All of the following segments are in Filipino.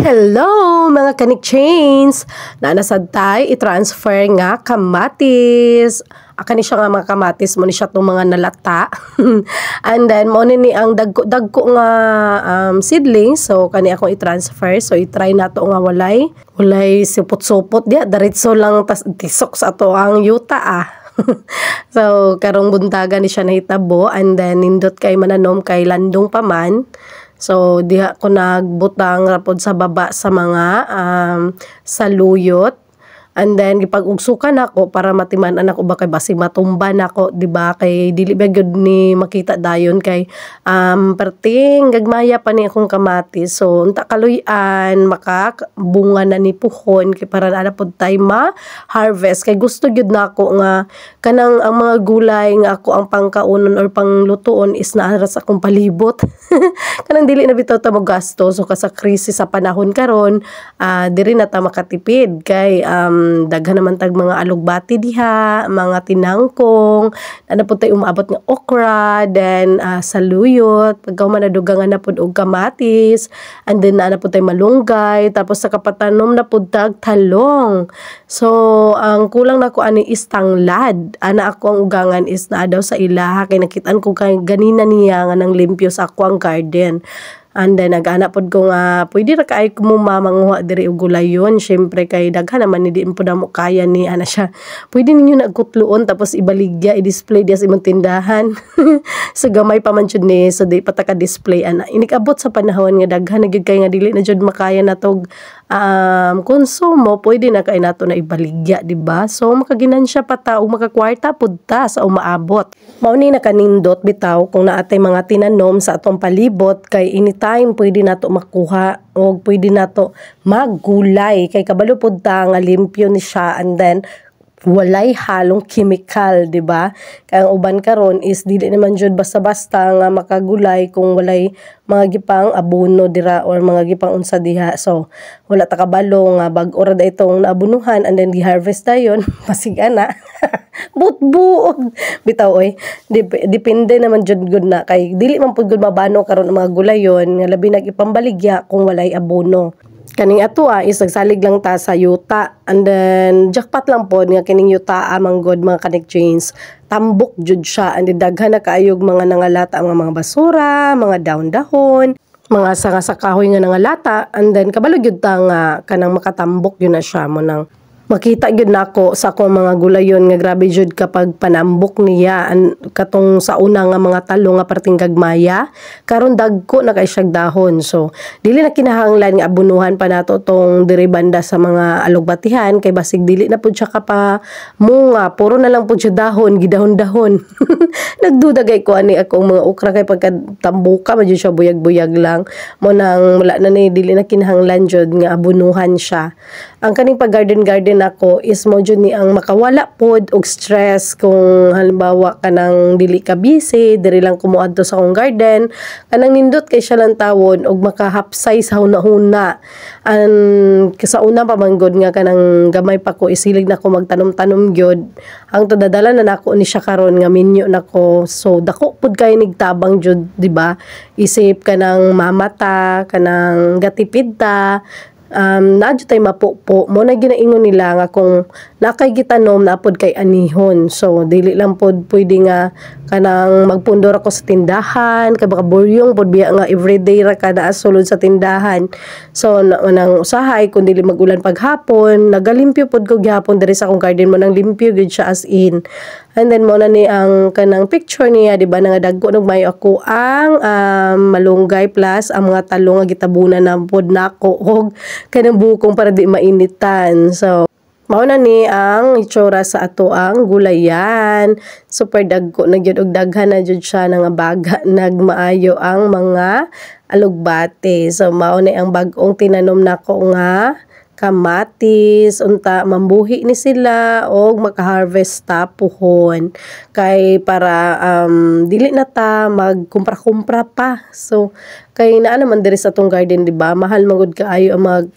Hello mga kanik chains! Nanasad tayo i-transfer nga kamatis. Aka ni siya nga mga kamatis mo ni siya itong mga nalata. And then mo ni ang dagko nga seedlings. So kani akong i-transfer. So i-try na to nga walay supot-supot dia. Diretso lang tisok sa to ang yuta So karong buntaga ni siya nahitabo. And then nindot kay mananom kay landong paman. So, diha ko nagbutang rapod sa baba sa mga saluyot. And then, gipag-ugsukan ako para matimanan ako ba kay basig matumban ako, di ba? Kay dili ba gyud ni makita dayon kay perting gagmaya pa ni akong kamatis. So, unta kaluyan makabunga na ni puhon kay para na pod tay ma-harvest. Kay gusto gyud nako nga kanang ang mga gulay nga ako ang pangkaunon or panglutuon is naara sa akong palibot. Kanang dili na bitaw ta mo gasto. So, sa krisis sa panahon karon, diri na ta makatipid kay daghan naman tag mga alugbati diha, mga tinangkong, ana pud tay umaabot nga okra, then saluyot, pagka manadugangan na pud og kamatis, and then ana pud tay malunggay, tapos sa kapatanom na pud tag talong. So ang kulang nako ani is tanglad. Ana ako ang ugangan is naa daw sa ilaha kay nakitaan ko kay ganina niya nga nang limpyo sa ako ang garden. And then nag-ana pod ko nga pwede ra kay manguha diri og gulayon. Syempre kay daghan naman ni di po mo kaya ni ana siya. Pwede ninyo nagkutluon tapos ibaligya i-display diya sa imong tindahan. So gamay pa man jud ni so di pataka display ana. Inikabot sa panahon nga daghan na gyud kay nga dili na jud makaya natog konsumo, pwede na kay nato na ibaligya, di ba? So makaginansya pa ta o makakwarta pud ta sa umaabot. Mao ni nakanindot bitaw kung naatay mga tinanom sa atong palibot kay anytime pwede nato makuha o pwede nato maggulay kay kabalo pud ta nga limpyo ni siya, and then walay halong chemical, di ba? Kaya ang uban karon is dili naman jud basta-basta nga makagulay kung walay mga gipang abono dira or mga gipang unsa diha. So wala ta kabalo nga bag-o ra itong naabunuhan and then di-harvest dayon pasig ana. Buot-buot bitaw oy. Depende naman jud gud na kay dili man pud gud mabano karon ang mga gulayon nga labi nag ipambaligya kung walay abono. Kaning ato is nagsalig lang ta sa yuta, and then jackpot lang po nga kining yuta manggod mga kanik chains, tambok jud siya, and then daghan na kaayog mga nangalata ang mga basura, mga dahon-dahon, mga sanga sa kahoy nga nangalata, and then kabalo jud ta nga kanang makatambok yun na siya mo nang makita gyud nako sa akong mga gulayon nga grabe jud kapag panambok niya katong sa una nga mga talong nga parting gagmaya karon dagko na kay siyang dahon. So dili na kinahanglan nga abunuhan pa nato tong diri banda sa mga alugbatihan kay basig dili na pud siya kapa munga, puro na lang pud siya dahon, gidahon-dahon. Nagduda gay ko ani akong mga okra kay pagkatambuka man jud siya buyag-buyag lang mo nang wala na ni dili na kinahanglan jud nga abunuhan siya. Ang kaning pag garden ako is mo jud ni ang makawala pod og stress kung halimbawa kanang dili ka busy diri lang kumuadto sa akong garden kanang nindot kay siya lang tawon og makahapsay sa hunahuna. Sa una pa manggod nga kanang gamay pa ko isilig na ko magtanom-tanom gyud hangtod dadala na nako ni siya karon nga minyo nako. So dako pud kay nigtabang jud, di ba? Isip kanang mamata kanang gatipid ta. Naadyo tayo mapupo mo na ginaingon nila nga kung nakay gitanom na pod kay anihon. So dili lang pod pwede nga kanang magpundor ako sa tindahan kay baka buryong pod biya nga everyday ra kada sulod sa tindahan. So nang usahay kung dili magulan paghapon nagalimpyo pod ko gihapon diri sa akong garden mo nang limpyo gid siya as in. And then mo na ni ang kanang picture niya, di ba, nga dagko nagmayo ako ang malunggay plus ang mga talong nga gitabunan na pod nako og kanang bukong para di mainitan. So mao na ni ang itsura sa ato ang gulayan. Super dagko na gyud og daghan na jud siya nga baga nagmaayo ang mga alugbate. So mao ni ang bag-ong tinanom nako nga kamatis, unta mambuhi ni sila og makaharvest ta puhon kay para dili na ta magkumpra-kumpra pa. So kay naa naman diri sa tong garden, di ba, mahal magud kaayo ang mag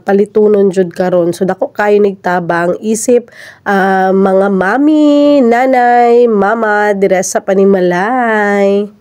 palitunon jud karon. So dako kayo nigtabang isip mga mami, nanay, mama diri sa Panimalay.